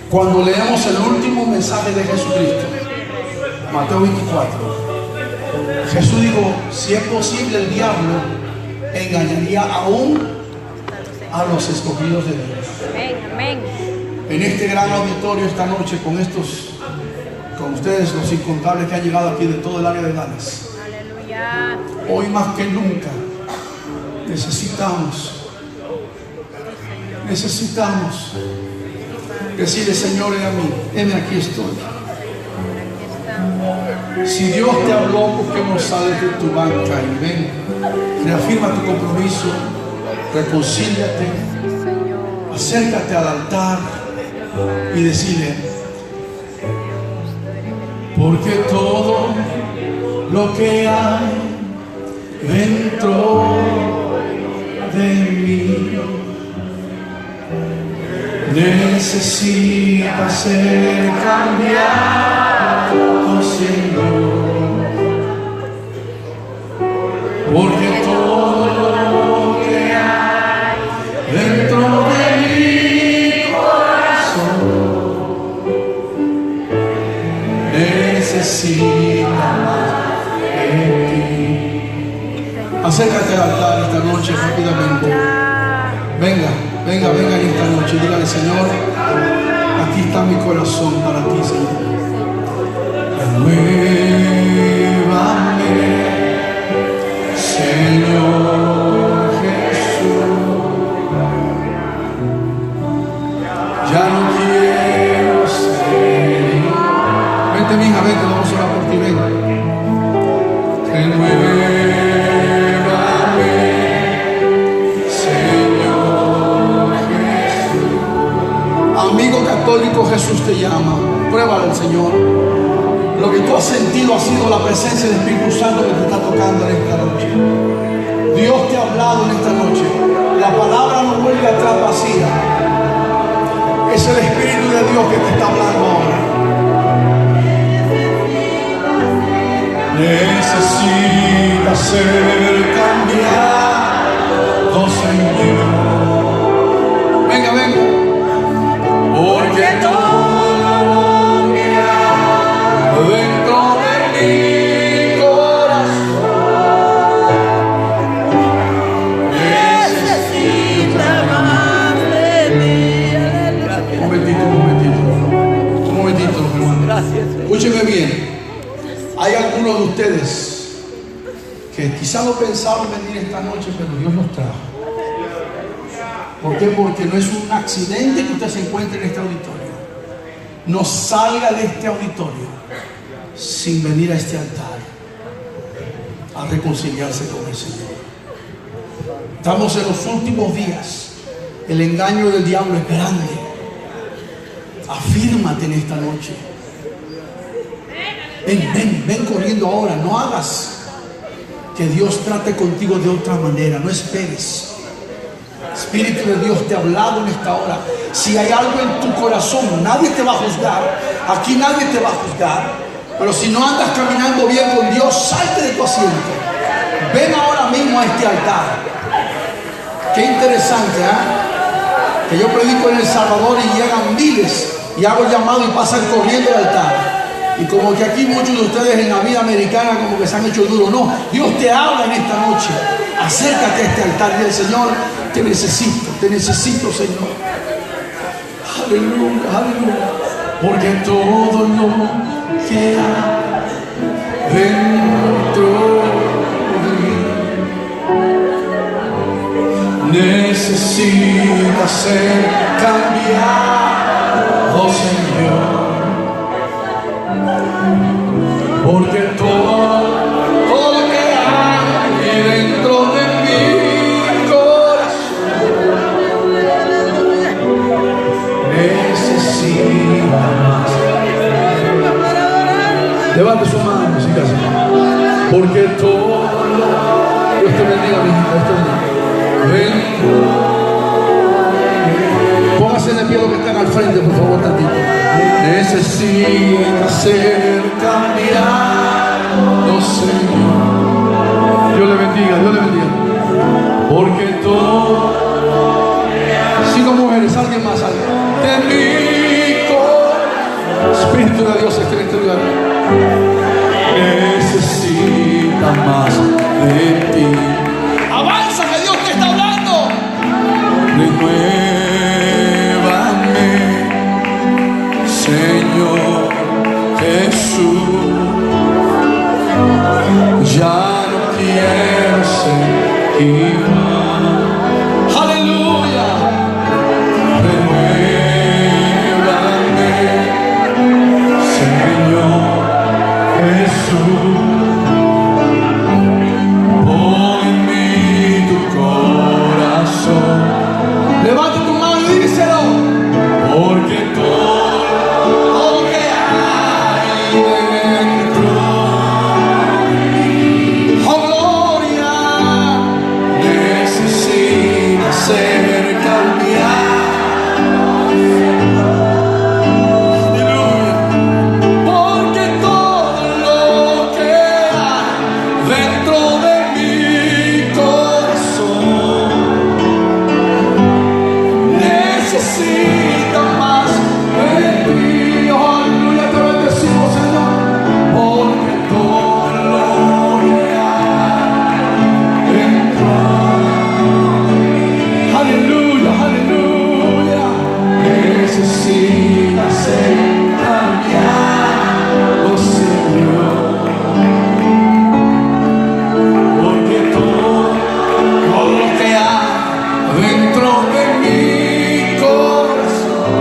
cuando leemos el último mensaje de Jesucristo, Mateo 24, Jesús dijo: si es posible, el diablo engañaría aún a los escogidos de Dios. Amén. En este gran auditorio esta noche, con ustedes, los incontables que han llegado aquí de todo el área de Dallas, aleluya. Hoy más que nunca necesitamos decirle: Señor, heme aquí estoy. Si Dios te habló, busquemos sales de tu banca y ven, reafirma tu compromiso, reconcíliate, acércate al altar y decirle: porque todo lo que hay dentro de mí necesita ser cambiado, Señor. Porque todo lo que hay dentro de mi corazón necesita más de ti. Acércate al altar esta noche rápidamente. Venga en esta noche. Dígale: Señor, aquí está mi corazón para ti, Señor. Renuévame, Señor Jesús. Ya no quiero ser. Vente, mi hija, vente, vamos a orar por ti, ven. Renuévame, Señor Jesús. Amigo católico, Jesús te llama. Pruébalo al Señor. Lo que tú has sentido ha sido la presencia del Espíritu Santo que te está tocando en esta noche. Dios te ha hablado en esta noche. La palabra no vuelve atrás vacía. Es el Espíritu de Dios que te está hablando ahora. Necesitas ser cambiado, Señor. Venga, venga. Porque todo lo que hay dentro de mi corazón necesita más de ti. Un momentito, hermano. Gracias. Escúcheme bien. Hay algunos de ustedes que quizás no pensaban venir esta noche, pero Dios los trajo. ¿Por qué? Porque no es un accidente que usted se encuentre en este auditorio. No salga de este auditorio sin venir a este altar a reconciliarse con el Señor. Estamos en los últimos días. El engaño del diablo es grande. Afírmate en esta noche. Ven corriendo ahora. No hagas que Dios trate contigo de otra manera. No esperes. Espíritu de Dios te ha hablado en esta hora. Si hay algo en tu corazón, nadie te va a juzgar. Aquí nadie te va a juzgar. Pero si no andas caminando bien con Dios, salte de tu asiento. Ven ahora mismo a este altar. Qué interesante, ¿eh? Que yo predico en El Salvador y llegan miles y hago llamado y pasan corriendo al altar. Y como que aquí muchos de ustedes en la vida americana como que se han hecho duro. No, Dios te habla en esta noche. Acércate a este altar y el Señor, te necesito, Señor. Aleluya, aleluya. Porque todo lo que hay dentro de mí necesita ser cambiado, Señor. Porque todo lo que hay dentro de mi corazón necesita más. Levante su mano, si casa. Porque todo lo... Dios te bendiga, mi hija. Dios te bendiga. Póngase de pie los que están al frente, por favor, tantito. Necesita ser cambiado, Señor. Dios le bendiga, Dios le bendiga. Porque todo... 5 mujeres, alguien más, alguien. De mi corazón. Espíritu de Dios está en este lugar. Necesita más de ti. Avanza, que Dios te está hablando. Renuévame, Señor Jesús. Ya no quiero ser igual. Aleluya. Renuévame, Señor Jesús. Pon en mí tu corazón. Levanta tu mano y díselo. Porque todo que hay dentro, oh gloria, necesita ser cambiado. Aleluya. Porque todo lo que hay dentro de mi corazón necesita más de ti. Oh, aleluya, te bendecimos, Señor. Porque todo lo que hay dentro, aleluya, aleluya, necesita ser cambiado, Señor. Porque todo lo que hay dentro de mi corazón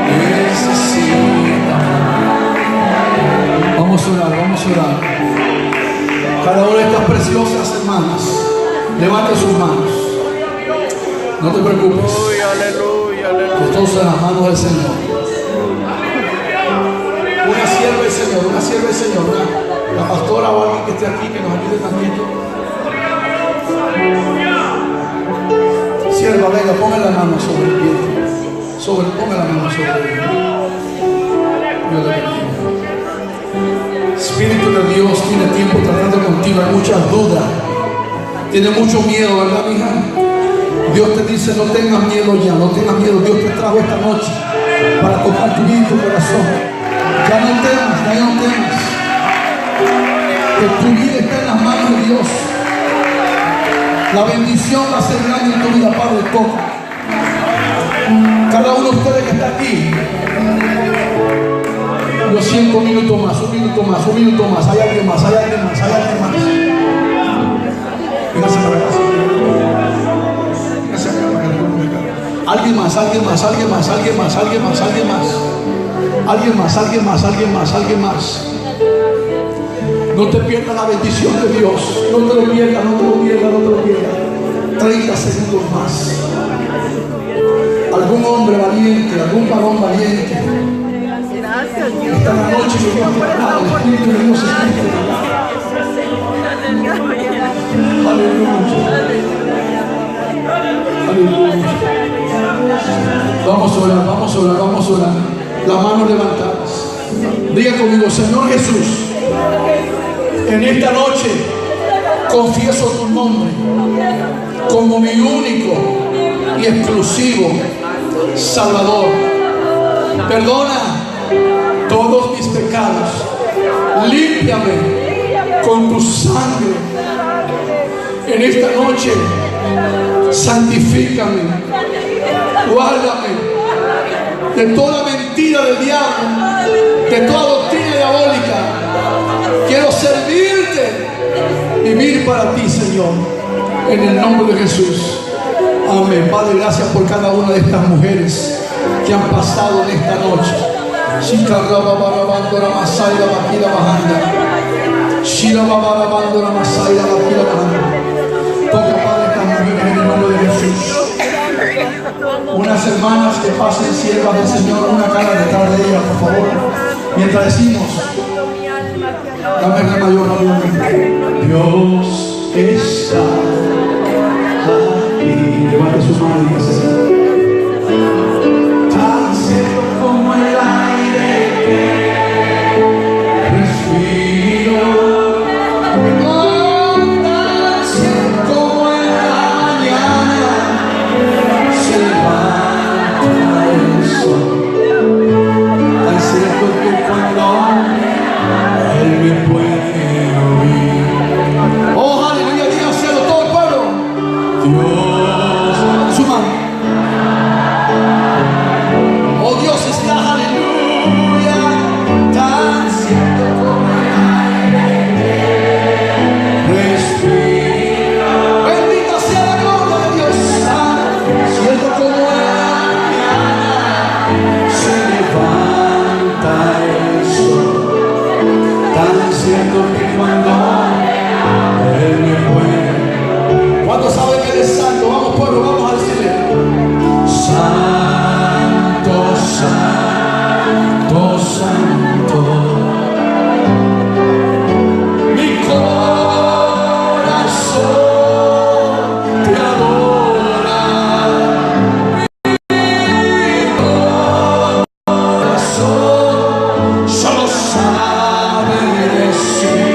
necesita. Vamos a orar, vamos a orar. Cada una de estas preciosas hermanas, levante sus manos. No te preocupes.
Aleluya, aleluya.
Que todos en las manos del Señor. Una sierva del Señor, una sierva del Señor, la pastora o alguien que esté aquí que nos ayude también. Sierva, venga, ponga la mano sobre el vientre. Ponga la mano sobre el vientre. Dios le bendiga. Espíritu de Dios tiene tiempo tratando contigo, hay muchas dudas. Tiene mucho miedo, ¿verdad, mi hija? Dios te dice, no tengas miedo ya, no tengas miedo. Dios te trajo esta noche para tocar tu vida y tu corazón. Ya no temas, ya no temas. Que tu vida está en las manos de Dios. La bendición va a ser grande en tu vida, Padre, toca. Cada uno de ustedes que está aquí, yo siento un minuto más, un minuto más, un minuto más. Hay alguien más, hay alguien más, hay alguien más. Véngase para acá. Véngase acá. Alguien más, alguien más, alguien más, alguien más, alguien más, alguien más. Alguien más, alguien más, alguien más, alguien más. No te pierdas la bendición de Dios. No te lo pierdas, no te lo pierdas, no te lo pierdas. 30 segundos más. Algún hombre valiente, algún varón valiente. Esta noche que Dios te ha dado, el Espíritu de Dios está en aleluya. Aleluya. Vamos a orar, vamos a orar, vamos a orar. Las manos levantadas. Diga conmigo, Señor Jesús, en esta noche confieso tu nombre como mi único y exclusivo Salvador. Perdona todos mis pecados. Límpiame con tu sangre. En esta noche santifícame. Guárdame de toda mentira del diablo, de toda doctrina diabólica. Quiero servirte, vivir para ti, Señor, en el nombre de Jesús. Amén. Padre, gracias por cada una de estas mujeres que han pasado en esta noche. Toca, Padre, estas mujeres en el nombre de Jesús. Unas hermanas que pasen siervas del Señor, una cara detrás de ellas, por favor. Mientras decimos, dame el mayor volumen. Dios está aquí. Levante sus manos y dice así. Tan cierto como el aire que respiro. Tan cierto como en la mañana se levanta el sol. Tan cierto que cuando Él me puede oír. Oh, aleluya, dígaselo todo el pueblo. Dios, su mano. Oh, Dios está, aleluya, tan cierto como el aire que respira. Bendita sea la gloria de Dios, tan cierto como la mañana se levanta el sol. Tan cierto que cuando Él me puede. ¿Cuántos saben que Él es santo? Vamos, pueblo, vamos a decirle: Santo, Santo, Santo. Mi corazón te adora. Mi corazón solo sabe decir: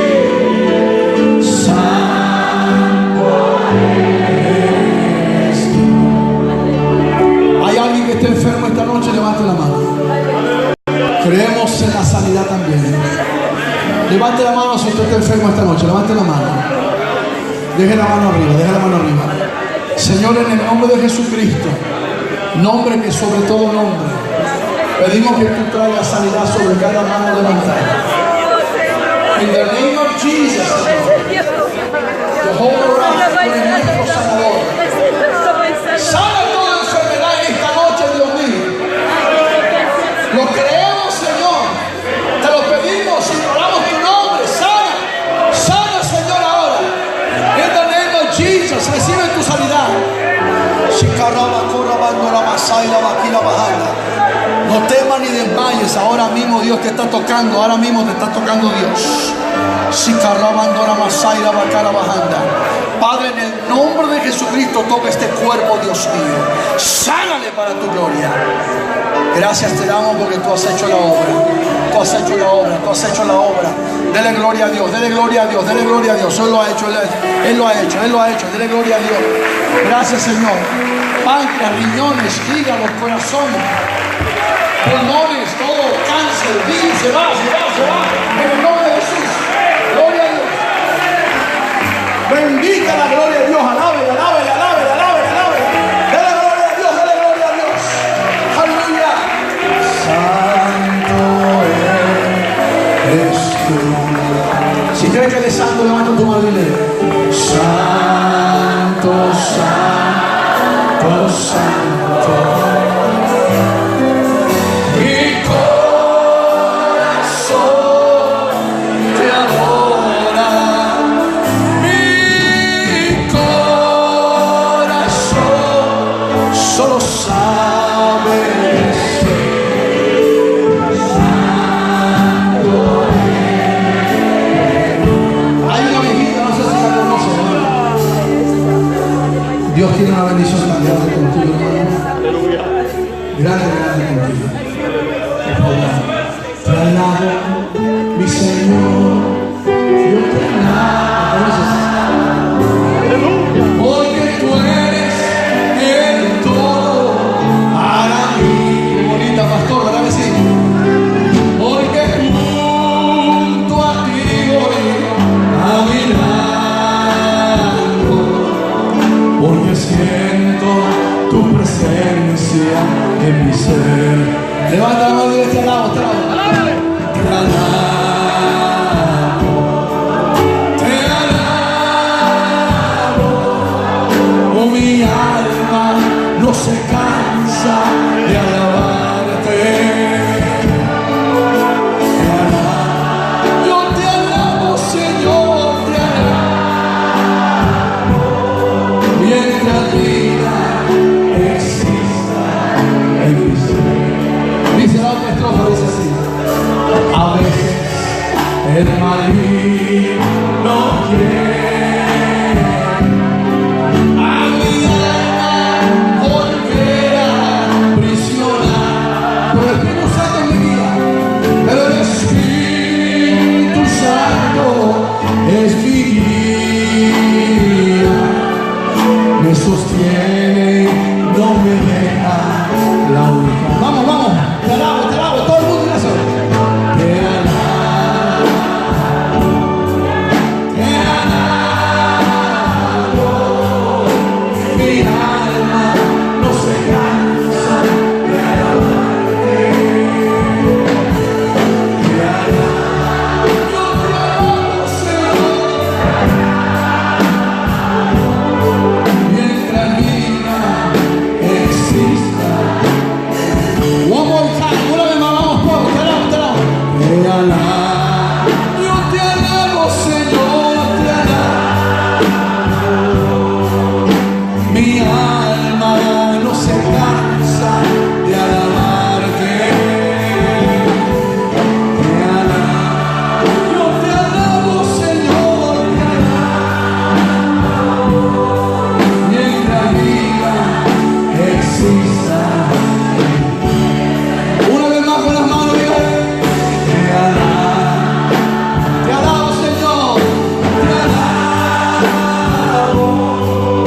Santo eres tú. ¿Hay alguien que esté enfermo esta noche? Levante la mano. Creemos en la sanidad también. Levante la mano si usted está enfermo esta noche. Levante la mano. Deje la mano arriba, deje la mano arriba. Señor, en el nombre de Jesucristo, nombre que sobre todo nombre, pedimos que tú traigas sanidad sobre cada mano levantada. In the name of Jesus, Jehová Rafa, nuestro sanador. Sana toda enfermedad en esta noche, Dios mío. Lo creemos, Señor. Te lo pedimos y oramos tu nombre. Sana, sana, Señor, ahora. In the name of Jesus, recibe tu sanidad. Saira Baquila Bajanda. No temas ni desmayes. Ahora mismo Dios te está tocando. Ahora mismo te está tocando Dios. Sicarrabandora Masaira Bacara Bajanda. Padre, en el nombre de Jesucristo, toca este cuerpo, Dios mío. Sánale para tu gloria. Gracias te damos porque tú has hecho la obra. Tú has hecho la obra. Tú has hecho la obra. Dele gloria a Dios. Dele gloria a Dios. Dele gloria a Dios. Él lo ha hecho. Él lo ha hecho. Él lo ha hecho. Dele gloria a Dios. Gracias, Señor. Páncreas, riñones, hígados, corazones, pulmones, todo, cáncer, virus, se va. En el nombre de Jesús. Gloria a Dios. Bendiga la gloria de Dios. Alabe. Dele gloria a Dios. Aleluya. Santo eres tú. Si crees que eres santo, levanta tu mano y dile: Santo, Santo, Santo. Mi corazón te adora. Mi corazón solo sabe decir santo. Hay una viejita, no sé si la conocen, ¿no? Dios tiene una bendición tan grande contigo, hermano. Grande contigo. Te alabo, mi Señor. Yo te alabo. Porque tú eres el todo para mí. Qué bonita, pastor, ¿verdad que sí? Porque junto a ti voy caminando. Porque siento tu presencia en mi ser. Levanta la mano y te alabo, te alabo. Te alabo. Oh, mi alma no se cansa de alabarte. Te alabo. Yo te alabo, Señor, te alabo. Mientras vida exista en mi ser. Dice la otra estrofa, dice así: a veces el maligno quiere a mi alma volver a prisionar, pero el Espíritu Santo es mi guía, pero el Espíritu Santo es mi guía, me sostiene, no me deja la única. Vamos, te alabo, todo el mundo eso. Te alabo, mi alma no se cansa de alabarte. Te alabo, yo te alabo, Señor, mientras vida exista. One more time, una vez más, vamos, pueblo, te alabo. Te alabo, yo te alabo, Señor, te alabo. Mi alma no se cansa de alabarte. Te alabo, yo te alabo, Señor, te alabo. Mientras vida exista. Una vez más con las manos, diga: te alabo, Señor, te alabo.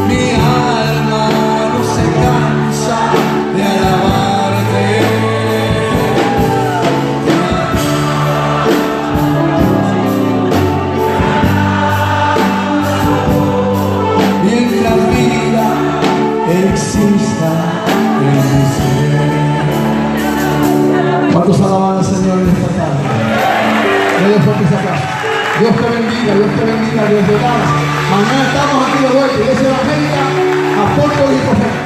Mi alma no se cansa de alabarte. Mientras vida exista en mi ser. ¿Cuántos alaban al Señor en esta tarde? Dios fuerte esa casa. Dios te bendiga desde Dallas. Mañana estamos aquí de vuelta. Iglesia Evangélica, Apóstoles y Profetas.